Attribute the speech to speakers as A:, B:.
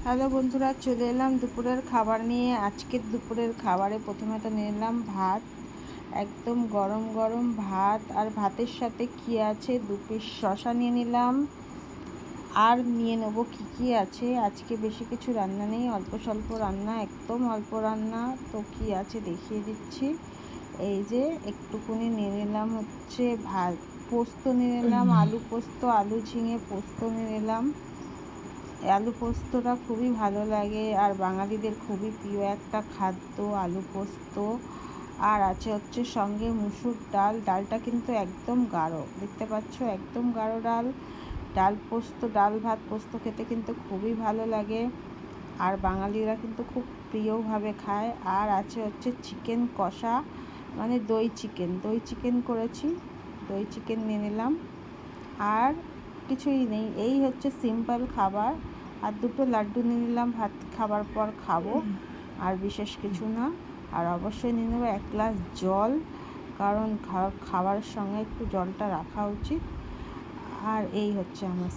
A: Hello বন্ধুরা, চলে এলাম দুপুরের খাবার নিয়ে। আজকের দুপুরের খাবারে প্রথমে তো নিলাম ভাত, একদম গরম গরম ভাত। আর ভাতের সাথে কি আছে, 2 পিস শশা নিয়ে নিলাম। আর নিয়ে নেবো কী আছে। আজকে বেশি কিছু রান্না নেই, অল্প স্বল্প রান্না, একদম অল্প রান্না। তো কি আছে দেখিয়ে দিচ্ছি। এই যে একটুকুনি নিয়ে নিলাম হচ্ছে ভাত, পোস্ত নিয়ে নিলাম, আলু পোস্ত, আলু ঝিঙে পোস্ত নিয়ে নিলাম। আলু পোস্তটা খুবই ভালো লাগে আর বাঙালিদের খুবই প্রিয় একটা খাদ্য আলু পোস্ত। আর আছে হচ্ছে সঙ্গে মুসুর ডাল। ডালটা কিন্তু একদম গাঢ়, দেখতে পাচ্ছ, একদম গাঢ় ডাল। ডাল পোস্ত, ডাল ভাত পোস্ত খেতে কিন্তু খুবই ভালো লাগে আর বাঙালিরা কিন্তু খুব প্রিয়ভাবে খায়। আর আছে হচ্ছে চিকেন কষা, মানে দই চিকেন করেছি, দই চিকেন নিয়ে নিলাম। আর কিছুই নেই, এই হচ্ছে সিম্পল খাবার। আর 2টো লাড্ডু নিয়ে নিলাম, ভাত খাবার পর খাবো, আর বিশেষ কিছু না। আর অবশ্যই নিয়ে নেবো 1 গ্লাস জল, কারণ খাবারের সঙ্গে একটু জলটা রাখা উচিত। আর এই হচ্ছে আমার